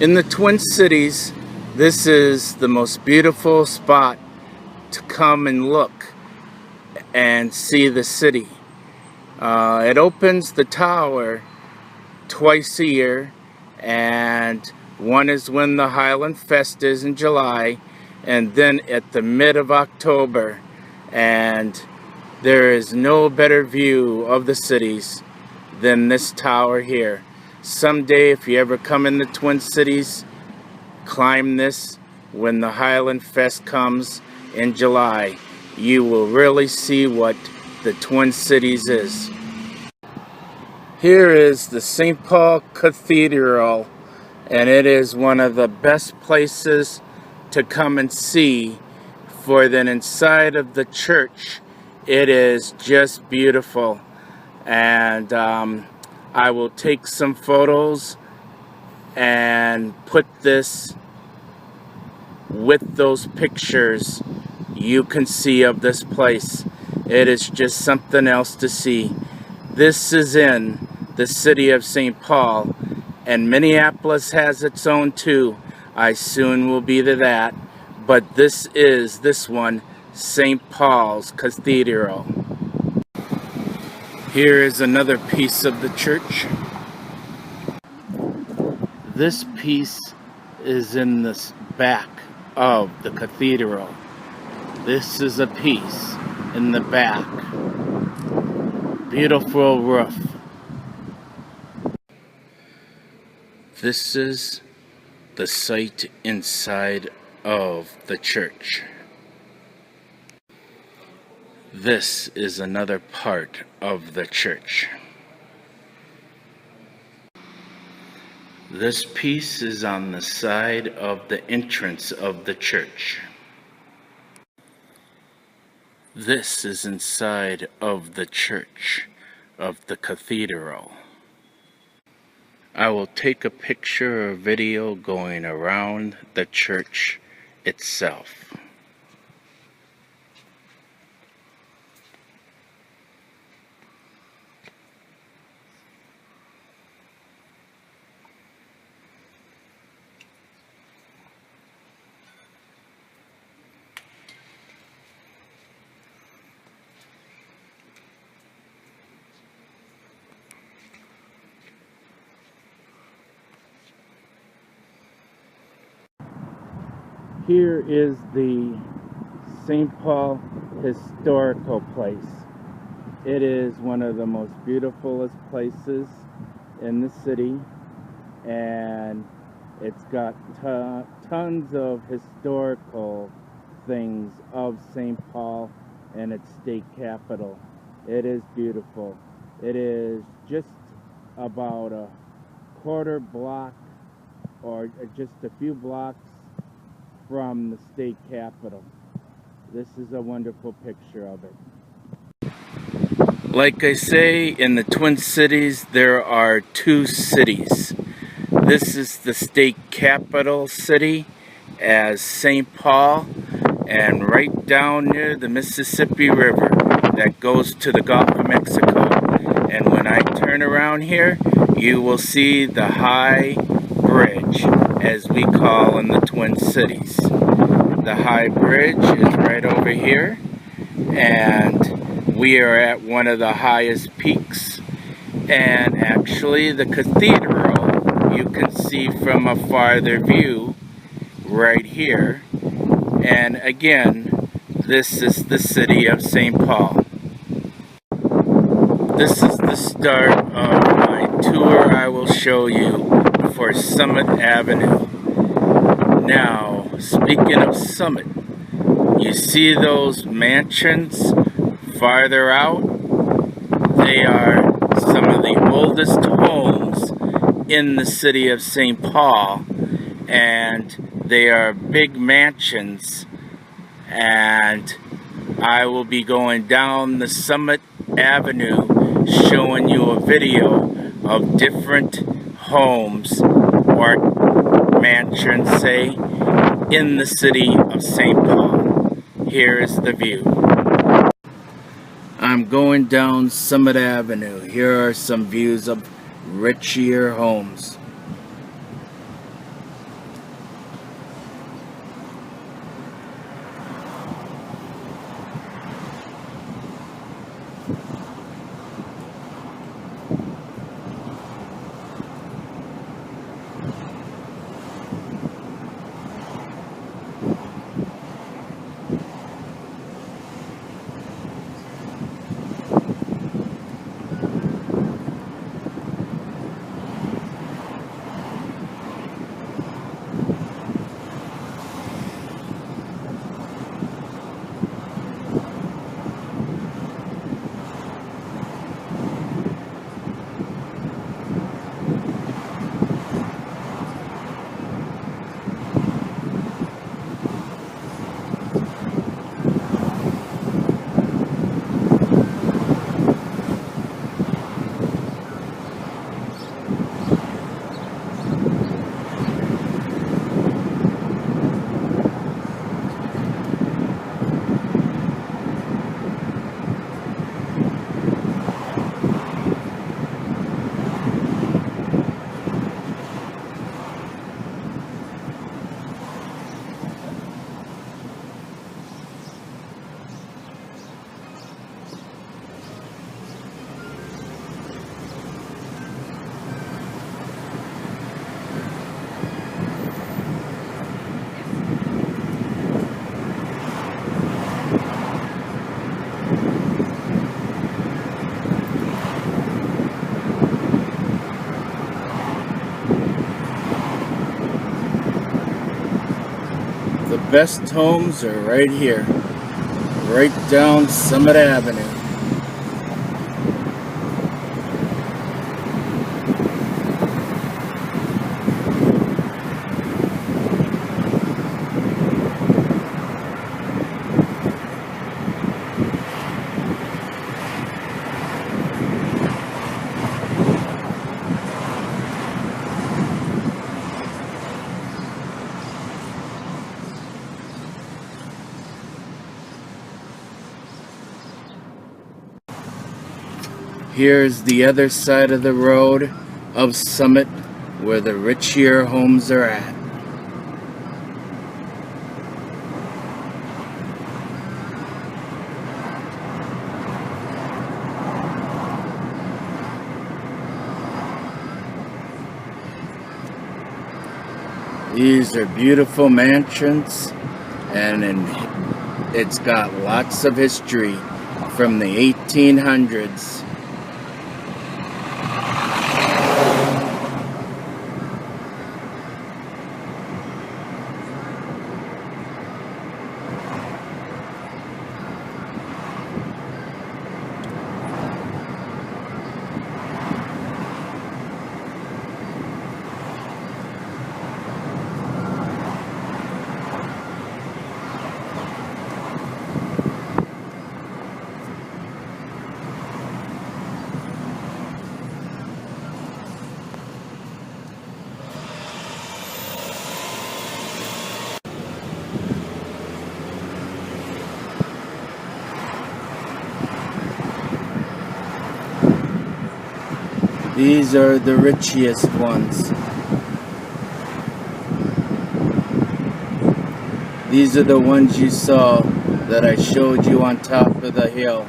In the Twin Cities, this is the most beautiful spot to come and look and see the city. It opens the tower twice a year, and one is when the Highland Fest is in July, and then at the mid of October. And there is no better view of the cities than this tower here. Someday, if you ever come in the Twin Cities, climb this when the Highland Fest comes in July. You will really see what the Twin Cities is. Here is the St. Paul Cathedral, and it is one of the best places to come and see. For then inside of the church, it is just beautiful. And I will take some photos and put this with those pictures you can see of this place. It is just something else to see. This is in the city of St. Paul, and Minneapolis has its own too. I soon will be to that, but this one, St. Paul's Cathedral. Here is another piece of the church. This piece is in the back of the cathedral. This is a piece in the back. Beautiful roof. This is the site inside of the church. This is another part of the church. This piece is on the side of the entrance of the church. This is inside of the church of the cathedral. I will take a picture or video going around the church itself. Here is the St. Paul Historical Place. It is one of the most beautifulest places in the city, and it's got tons of historical things of St. Paul and its state capital. It is beautiful. It is just about a quarter block or just a few blocks from the state capitol. This is a wonderful picture of it. Like I say, in the Twin Cities, there are two cities. This is the state capital city as St. Paul, and right down near the Mississippi River that goes to the Gulf of Mexico. And when I turn around here, you will see the High Bridge, as we call in the Twin Cities. The High Bridge is right over here, and we are at one of the highest peaks. And actually the cathedral you can see from a farther view right here. And again, this is the city of St. Paul. This is the start of my tour I will show you for Summit Avenue. Now, speaking of Summit, you see those mansions farther out? They are some of the oldest homes in the city of St. Paul, and they are big mansions. And I will be going down the Summit Avenue showing you a video of different homes or mansions, say, in the city of St. Paul. Here is the view. I'm going down Summit Avenue. Here are some views of richier homes. The best homes are right here, right down Summit Avenue. Here's the other side of the road of Summit where the richier homes are at. These are beautiful mansions, and it's got lots of history from the 1800s. These are the richest ones. These are the ones you saw that I showed you on top of the hill.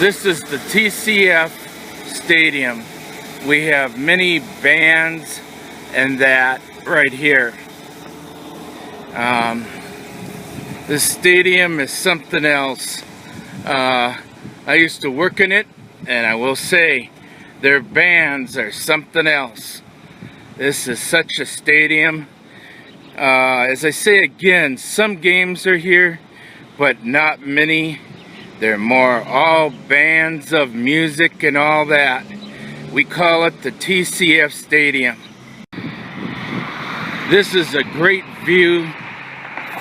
This is the TCF Stadium. We have many bands and that right here. This stadium is something else. I used to work in it, and I will say their bands are something else. This is such a stadium. As I say again, some games are here, but not many. They're more all bands of music and all that. We call it the TCF Stadium. This is a great view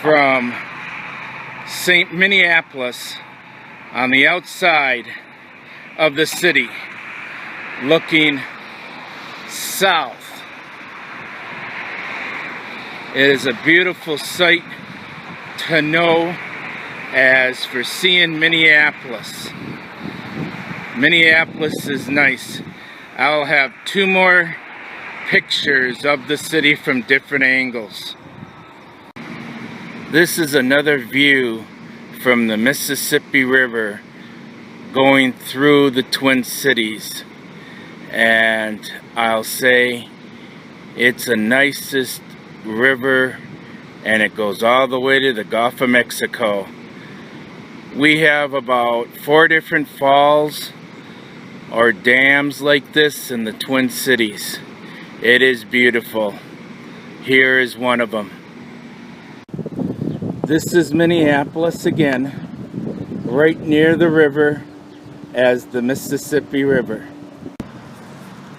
from St. Minneapolis on the outside of the city, looking south. It is a beautiful sight to know. As for seeing Minneapolis, Minneapolis is nice. I'll have two more pictures of the city from different angles. This is another view from the Mississippi River going through the Twin Cities, and I'll say it's the nicest river, and it goes all the way to the Gulf of Mexico. We have about 4 different falls or dams like this in the Twin Cities. It is beautiful. Here is one of them. This is Minneapolis again, right near the river as the Mississippi River.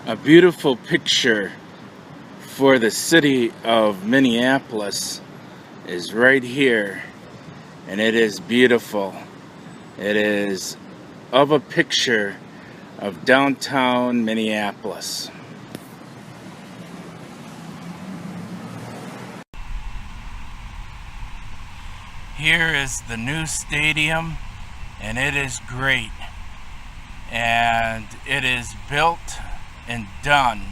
A beautiful picture for the city of Minneapolis is right here. And it is beautiful. It is of a picture of downtown Minneapolis. Here is the new stadium, and it is great. And it is built and done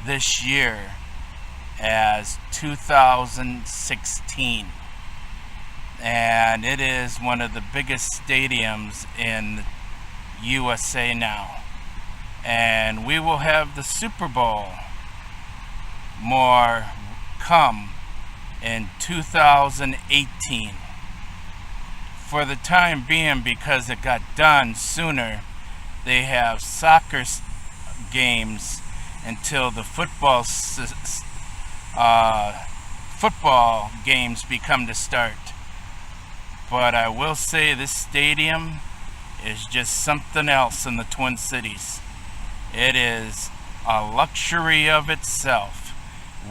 this year as 2016. And it is one of the biggest stadiums in USA now. And we will have the Super Bowl more come in 2018. For the time being, because it got done sooner, they have soccer games until the football games become to start. But I will say this stadium is just something else in the Twin Cities. It is a luxury of itself.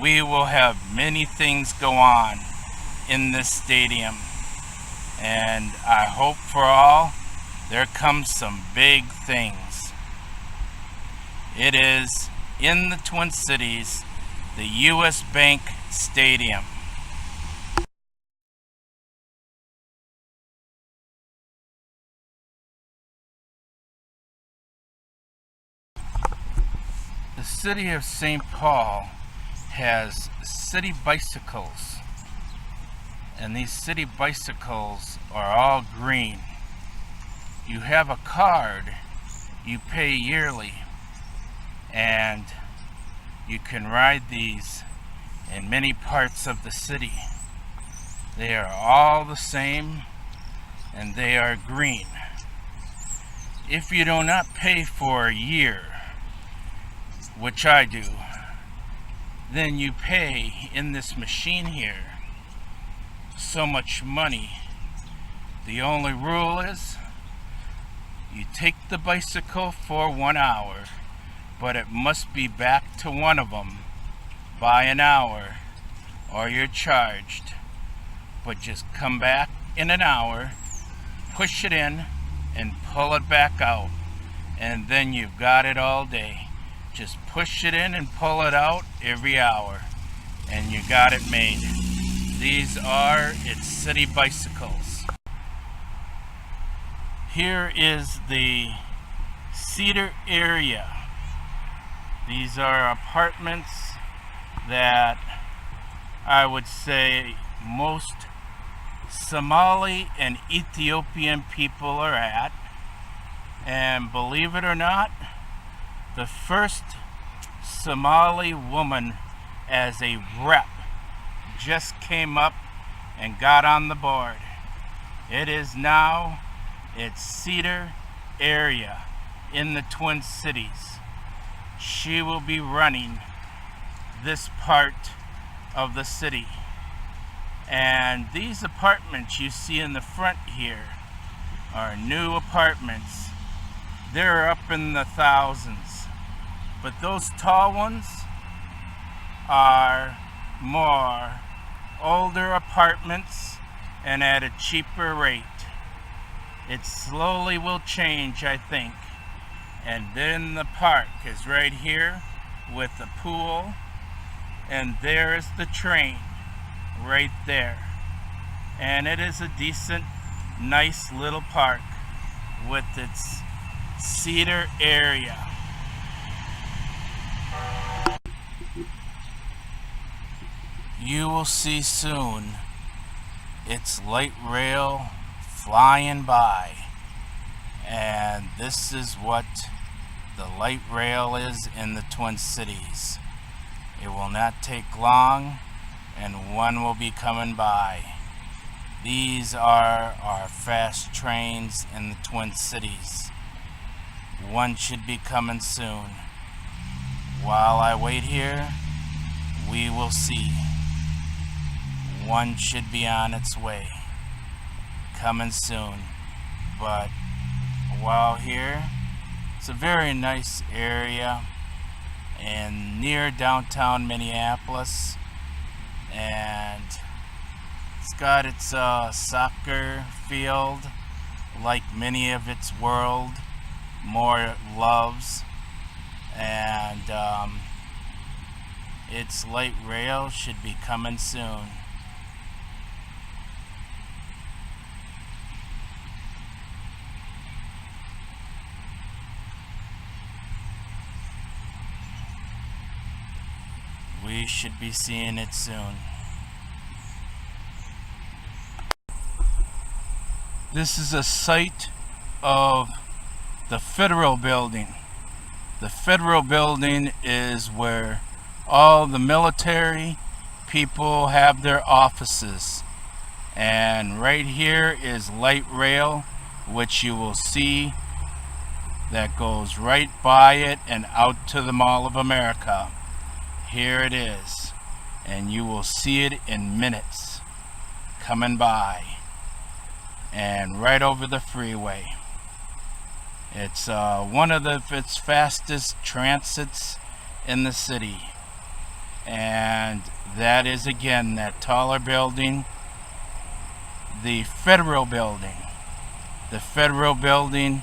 We will have many things go on in this stadium, and I hope for all there comes some big things. It is in the Twin Cities, the US Bank Stadium. The city of St. Paul has city bicycles, and these city bicycles are all green. You have a card, you pay yearly, and you can ride these in many parts of the city. They are all the same, and they are green. If you do not pay for a year, which I do, then you pay in this machine here so much money. The only rule is you take the bicycle for 1 hour, but it must be back to one of them by an hour or you're charged. But just come back in an hour, push it in, and pull it back out, and then you've got it all day. Just push it in and pull it out every hour, and you got it made. These are its city bicycles. Here is the Cedar area. These are apartments that I would say most Somali and Ethiopian people are at. And believe it or not, the first Somali woman as a rep just came up and got on the board. It is now its Cedar area in the Twin Cities. She will be running this part of the city. And these apartments you see in the front here are new apartments. They're up in the thousands. But those tall ones are more older apartments and at a cheaper rate. It slowly will change, I think. And then the park is right here with the pool, and there is the train right there. And it is a decent, nice little park with its Cedar area. You will see soon its light rail flying by, and this is what the light rail is in the Twin Cities. It will not take long, and one will be coming by. These are our fast trains in the Twin Cities. One should be coming soon. While I wait here, we will see. One should be on its way, coming soon. But while here, it's a very nice area and near downtown Minneapolis, and it's got its soccer field like many of its world, more loves, and its light rail should be coming soon. We should be seeing it soon. This is a site of the Federal Building. The Federal Building is where all the military people have their offices. And right here is light rail, which you will see that goes right by it and out to the Mall of America. Here it is, and you will see it in minutes coming by and right over the freeway. It's one of its fastest transits in the city, and that is again that taller building, the Federal Building. The Federal Building,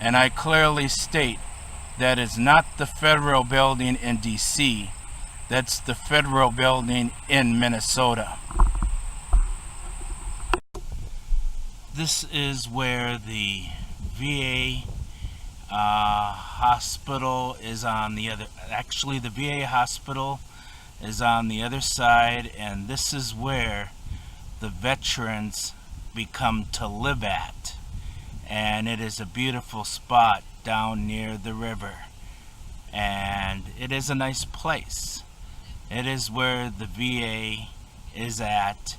and I clearly state that is not the Federal Building in DC. That's the Federal Building in Minnesota. This is where the VA hospital is on the other. Actually, the VA hospital is on the other side, and this is where the veterans become to live at. And it is a beautiful spot down near the river, and it is a nice place. It is where the VA is at,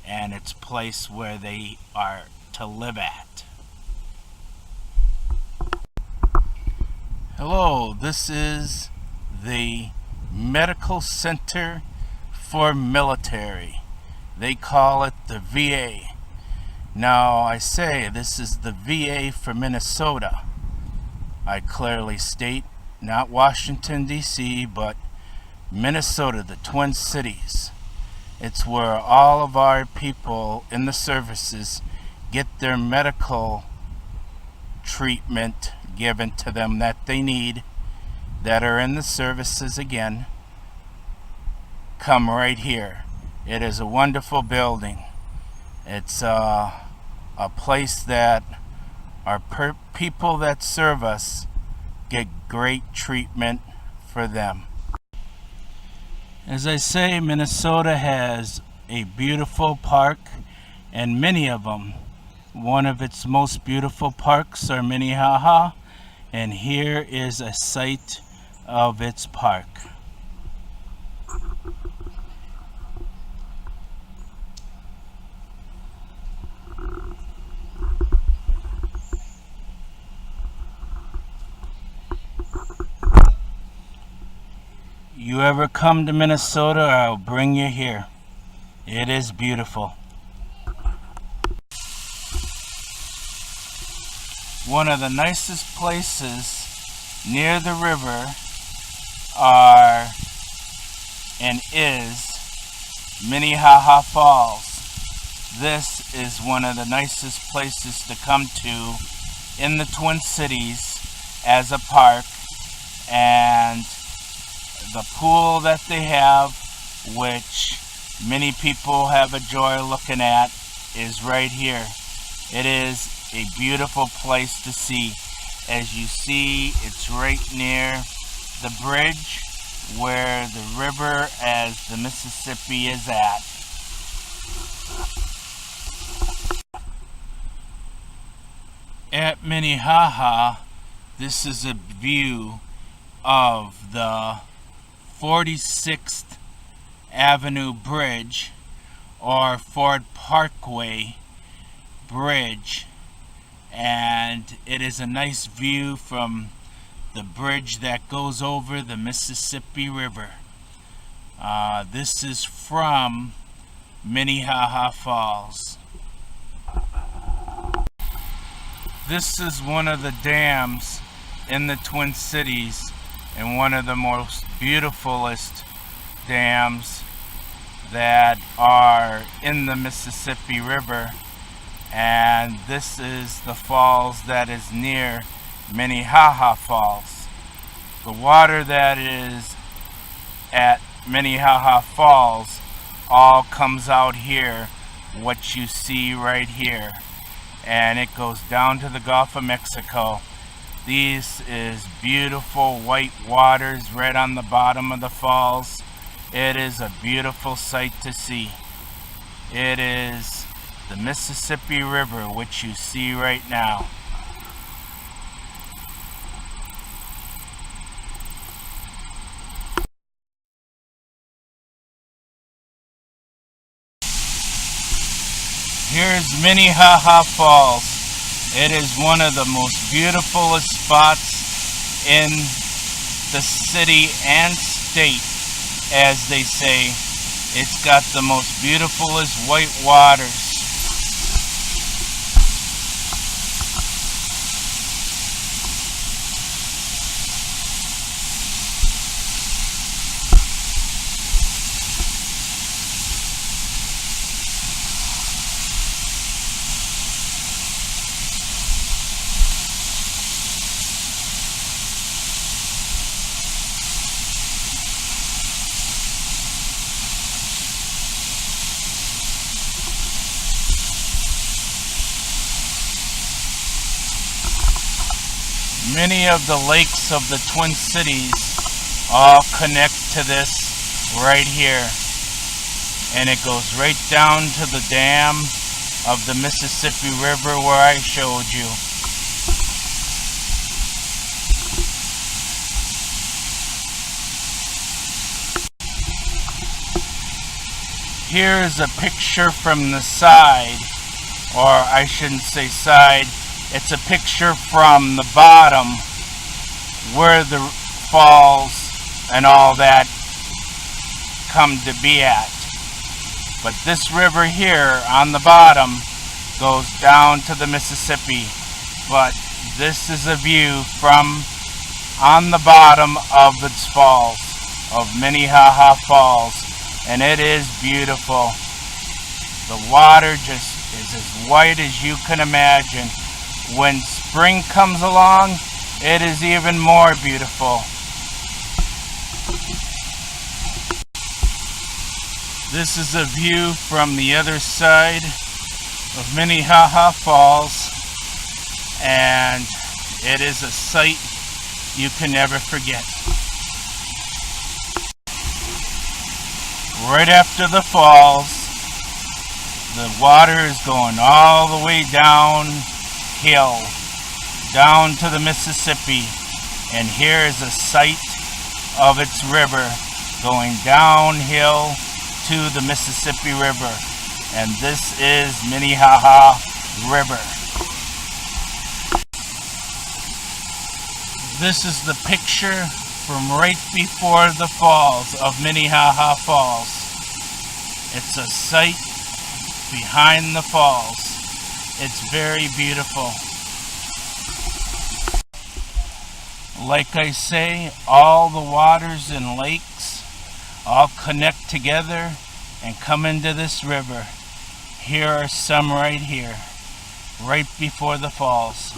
and it's a place where they are to live at. Hello, this is the Medical Center for Military. They call it the VA. Now, I say this is the VA for Minnesota. I clearly state not Washington, D.C., but Minnesota, the Twin Cities. It's where all of our people in the services get their medical treatment given to them that they need, that are in the services again. Come right here. It is a wonderful building. It's a place that our people that serve us get great treatment for them. As I say, Minnesota has a beautiful park, and many of them. One of its most beautiful parks are Minnehaha, and here is a site of its park. You ever come to Minnesota, I'll bring you here. It is beautiful. One of the nicest places near the river are and is Minnehaha Falls. This is one of the nicest places to come to in the Twin Cities as a park, and the pool that they have, which many people have a joy looking at, is right here. It is a beautiful place to see. As you see, it's right near the bridge where the river as the Mississippi is at. At Minnehaha, this is a view of the 46th Avenue Bridge, or Ford Parkway Bridge, and it is a nice view from the bridge that goes over the Mississippi River. This is from Minnehaha Falls. This is one of the dams in the Twin Cities, and one of the most beautifulest dams that are in the Mississippi River. And this is the falls that is near Minnehaha Falls. The water that is at Minnehaha Falls all comes out here, what you see right here, and it goes down to the Gulf of Mexico. This is beautiful white waters right on the bottom of the falls. It is a beautiful sight to see. It is the Mississippi River, which you see right now. Here's Minnehaha Falls. It is one of the most beautiful spots in the city and state, as they say. It's got the most beautifulest white waters. Many of the lakes of the Twin Cities all connect to this right here, and it goes right down to the dam of the Mississippi River where I showed you. Here is a picture from the side, or I shouldn't say side, it's a picture from the bottom where the falls and all that come to be at. But this river here on the bottom goes down to the Mississippi. But this is a view from on the bottom of the falls, of Minnehaha Falls, and it is beautiful. The water just is as white as you can imagine. When spring comes along, it is even more beautiful. This is a view from the other side of Minnehaha Falls, and it is a sight you can never forget. Right after the falls, the water is going all the way downhill, down to the Mississippi, and here is a sight of its river going downhill to the Mississippi River, and this is Minnehaha River. This is the picture from right before the falls of Minnehaha Falls. It's a sight behind the falls. It's very beautiful. Like I say, all the waters and lakes all connect together and come into this river. Here are some right here, right before the falls.